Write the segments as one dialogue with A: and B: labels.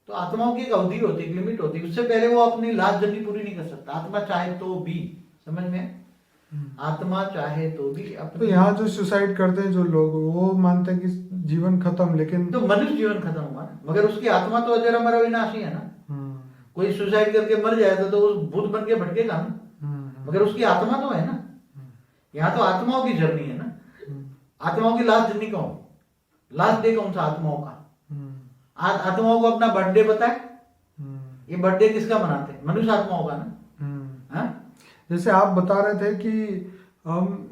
A: तो आत्माओं की एक अवधि होती है, एक लिमिट होती है, उससे पहले वो अपनी लास्ट जर्नी पूरी नहीं कर सकता। आत्मा चाहे तो भी, समझ में है? आत्मा चाहे तो भी
B: तो
A: अपनी,
B: यहाँ जो सुसाइड करते हैं जो लोग, वो मानते हैं कि जीवन खत्म, लेकिन
A: तो मनुष्य जीवन खत्म हुआ ना, मगर उसकी आत्मा तो अजर अमर अविनाशी है ना।
B: हम्म,
A: कोई सुसाइड करके मर जाए तो उस भूत बन के भटकेगा ना, मगर उसकी आत्मा तो है ना। यहाँ तो आत्माओं की जर्नी है ना।
B: हम्म,
A: आत्माओं की लास्ट जर्नी कौन, लास्ट डे कौन सा आत्माओं का?
B: हम्म,
A: आत्माओं को अपना बर्थडे पता है?
B: हम्म,
A: ये बर्थडे किसका मनाते हैं? मनुष्य आत्माओं का ना।
B: हम्म।
A: हाँ?
B: जैसे आप बता रहे थे कि हम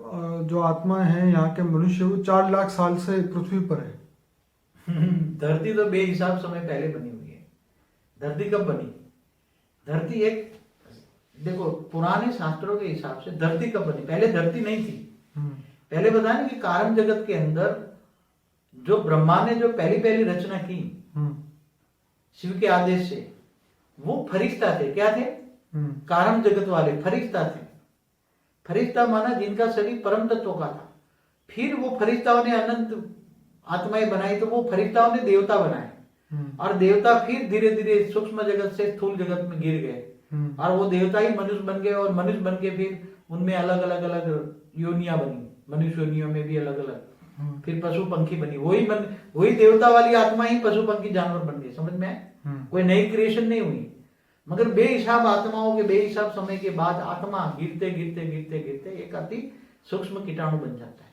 B: जो आत्मा है यहाँ के मनुष्य, वो 4 लाख साल से पृथ्वी पर है।
A: धरती तो बेहिसाब समय पहले बनी हुई है। धरती कब बनी? धरती एक, देखो पुराने शास्त्रों के हिसाब से धरती कब बनी? पहले धरती नहीं थी।
B: हम्म,
A: पहले बताया ना कि कारण जगत के अंदर जो ब्रह्मा ने जो पहली पहली रचना की
B: हम्म,
A: शिव के आदेश से, वो फरिश्ता थे। क्या थे? कारण जगत वाले फरिश्ता थे। फरिश्ता माना जिनका शरीर परम तत्व का था। फिर वो फरिश्ताओं ने अनंत आत्माएं बनाई, तो वो फरिश्ताओं ने देवता बनाए, और देवता फिर धीरे धीरे सूक्ष्म जगत से स्थूल जगत में गिर गए, और वो देवता ही मनुष्य बन गए, और मनुष्य बन के फिर उनमें अलग अलग अलग योनियां बनी। मनुष्य योनियों में भी अलग अलग, फिर पशु पंखी बनी। वही देवता वाली आत्मा ही पशु पंखी जानवर बन गई। समझ में आए? कोई नई क्रिएशन नहीं हुई, मगर बेहिसाब आत्माओं के बेहिसाब समय के बाद आत्मा गिरते गिरते गिरते गिरते एक अति सूक्ष्म कीटाणु बन जाता है।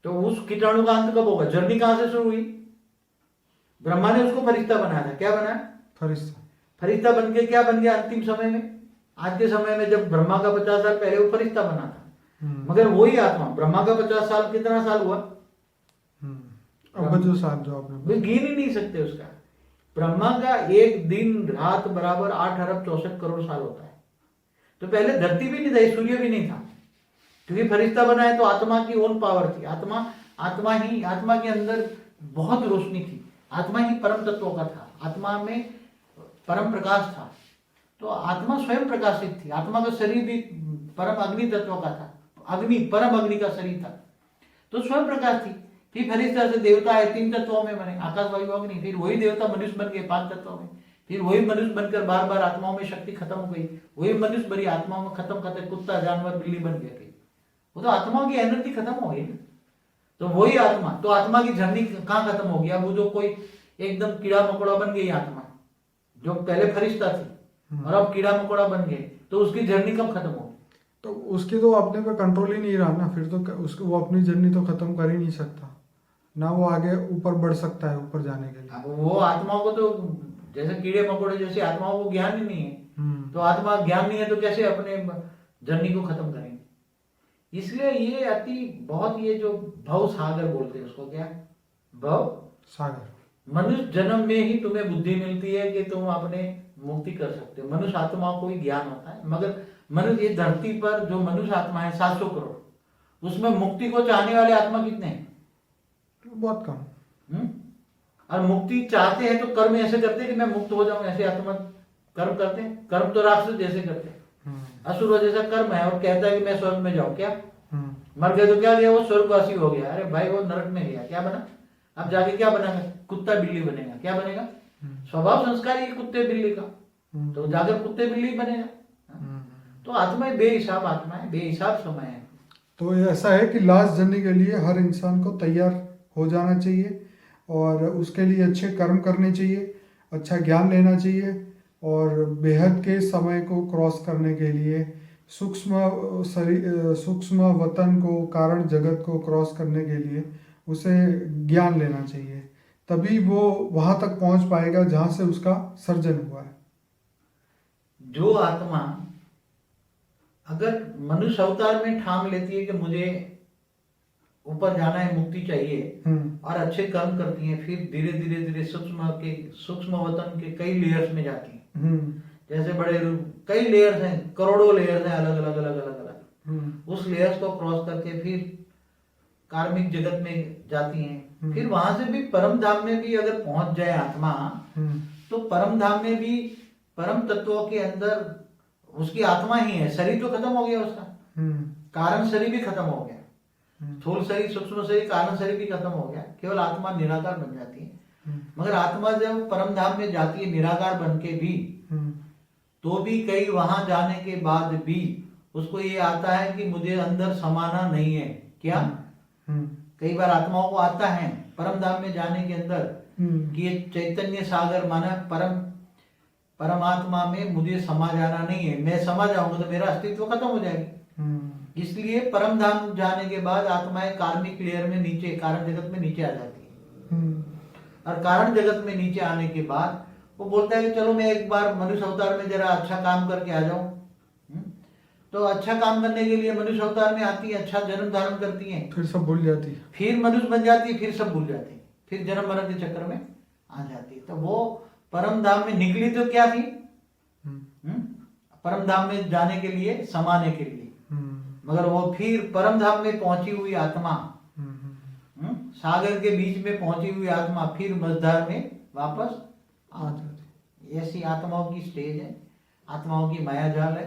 A: तो उस कीटाणु का अंत कब होगा? जर्नी कहां से शुरू हुई? ब्रह्मा ने उसको फरिश्ता बनाया था। क्या बनाया?
B: फरिश्ता।
A: फरिश्ता बन के क्या बन गया अंतिम समय में? आज के समय में जब ब्रह्मा का 50 साल पहले वो फरिश्ता बना था, मगर वही आत्मा ब्रह्मा का 50 साल कितना साल हुआ?
B: अब जो साल जो आपने
A: वे गिन ही नहीं सकते उसका। ब्रह्मा का एक दिन रात बराबर 8 अरब 64 करोड़ साल होता है। तो पहले धरती भी नहीं थी, सूर्य भी नहीं था, क्योंकि फरिश्ता बना है तो आत्मा की ओन पावर थी। आत्मा के अंदर बहुत रोशनी थी। आत्मा ही परम तत्वों का था। आत्मा में परम प्रकाश था, तो आत्मा स्वयं प्रकाशित थी। आत्मा का शरीर भी परम अग्नि तत्व का था, अग्नि परम अग्नि का शरीर था, तो स्वयं प्रकाश थी। फिर फरिश्ता से देवता है, 3 तत्वों में बने, आकाश वायु अग्नि। फिर वही देवता मनुष्य बन गए 5 तत्वों में। फिर वही मनुष्य बनकर बार बार आत्माओं में शक्ति खत्म हो गई, वही मनुष्य बड़ी आत्माओं में खत्म खत्म कुत्ता जानवर बिल्ली बन गए थे। वो तो आत्माओं की एनर्जी खत्म हो गई ना। तो वही आत्मा, तो आत्मा की जर्नी कहाँ खत्म हो गया? वो जो कोई एकदम कीड़ा मकोड़ा बन गई आत्मा, जो पहले फरिश्ता थी और अब कीड़ा मकोड़ा बन गए, तो उसकी जर्नी कब खत्म होगी?
B: तो उसकी तो अपने पे कंट्रोल ही नहीं रहा ना, फिर तो उसको वो अपनी जर्नी तो खत्म कर ही नहीं सकता ना, वो आगे ऊपर बढ़ सकता है ऊपर जाने के लिए।
A: अब वो आत्माओं को तो जैसे कीड़े मकोड़े जैसे आत्माओं को ज्ञान ही नहीं है, तो आत्मा ज्ञान नहीं है तो कैसे अपने जर्नी को खत्म करेंगे? इसलिए ये अति बहुत, ये जो भव सागर बोलते हैं उसको, क्या भव
B: सागर,
A: मनुष्य जन्म में ही तुम्हें बुद्धि मिलती है कि तुम अपने मुक्ति कर सकते हो। मनुष्य आत्माओं को ही ज्ञान होता है, मगर मनुष्य ये धरती पर जो मनुष्य आत्मा है 700 करोड़, उसमें मुक्ति को चाहने वाले आत्मा कितने हैं?
B: बहुत कम।
A: और मुक्ति चाहते हैं तो कर्म ऐसे करते हैं कि मैं मुक्त हो जाऊं, ऐसे आत्मा कर्म करते हैं। कर्म तो राक्षस जैसे करते हैं, असुर जैसा कर्म है, और कहता है कि मैं स्वर्ग में जाऊं। क्या मर गए तो क्या गया? वो स्वर्गवासी हो गया। अरे भाई वो नरक में गया, क्या बना? अब जाके क्या बनेगा? कुत्ता बिल्ली बनेगा। क्या बनेगा? स्वभाव संस्कार ही कुत्ते बिल्ली का, तो जाकर कुत्ते बिल्ली बनेगा। तो आत्मा बेहिसाब आत्मा है, बेहिसाब समय है।
B: तो ये ऐसा है कि लास्ट जर्नी के लिए हर इंसान को तैयार हो जाना चाहिए, और उसके लिए अच्छे कर्म करने चाहिए, अच्छा ज्ञान लेना चाहिए, और बेहद के समय को क्रॉस करने के लिए सूक्ष्म वतन को, कारण जगत को क्रॉस करने के लिए उसे ज्ञान लेना चाहिए। तभी वो वहाँ तक पहुँच पाएगा जहाँ से उसका सर्जन हुआ है।
A: जो आत्मा अगर मनुष्य अवतार में ठान लेती है कि मुझे ऊपर जाना है, मुक्ति चाहिए, और अच्छे कर्म करती हैं, फिर धीरे धीरे धीरे सूक्ष्म वतन के कई लेयर्स में जाती हैं। जैसे बड़े कई लेयर्स हैं, करोड़ों लेयर्स हैं, अलग अलग अलग अलग अलग। उस लेयर्स को क्रॉस करके फिर कार्मिक जगत में जाती हैं। फिर वहां से भी परम धाम में भी अगर पहुंच जाए आत्मा, तो परम धाम में भी परम तत्वों के अंदर उसकी आत्मा ही है। शरीर तो खत्म हो गया उसका, कारण शरीर भी खत्म हो गया, स्थूल शरीर सूक्ष्म शरीर कारण शरीर भी खत्म हो गया, केवल आत्मा निराकार बन जाती है। मगर आत्मा जब परम धाम में जाती है निराकार बन के भी, तो भी कई वहां जाने के बाद भी उसको ये आता है कि मुझे अंदर समाना नहीं है। क्या कई बार आत्माओं को आता है परम धाम में जाने के अंदर कि ये चैतन्य सागर माना परमात्मा में मुझे समा जाना नहीं है, मैं समा जाऊंगा तो मेरा अस्तित्व खत्म हो जाएगा। इसलिए परम धाम जाने के बाद आत्माएं कार्मिक लेयर में नीचे कारण जगत में नीचे आ जाती है। और कारण जगत में नीचे आने के बाद वो बोलता है कि चलो मैं एक बार मनुष्य अवतार में जरा अच्छा काम करके आ जाऊं। तो अच्छा काम करने के लिए मनुष्य अवतार में आती है, अच्छा जन्म धारण करती है,
B: फिर सब भूल जाती है,
A: फिर मनुष्य बन जाती है, फिर सब भूल जाती है, फिर जन्म मरण के चक्कर में आ जाती है। तो वो परम धाम में निकली तो क्या थी? परम धाम में जाने के लिए, समाने के लिए, मगर वो फिर परम धाम में पहुंची हुई आत्मा, सागर के बीच में पहुंची हुई आत्मा फिर मझधार में वापस आ जाती है। ऐसी आत्माओं की स्टेज है, आत्माओं की माया जाल है।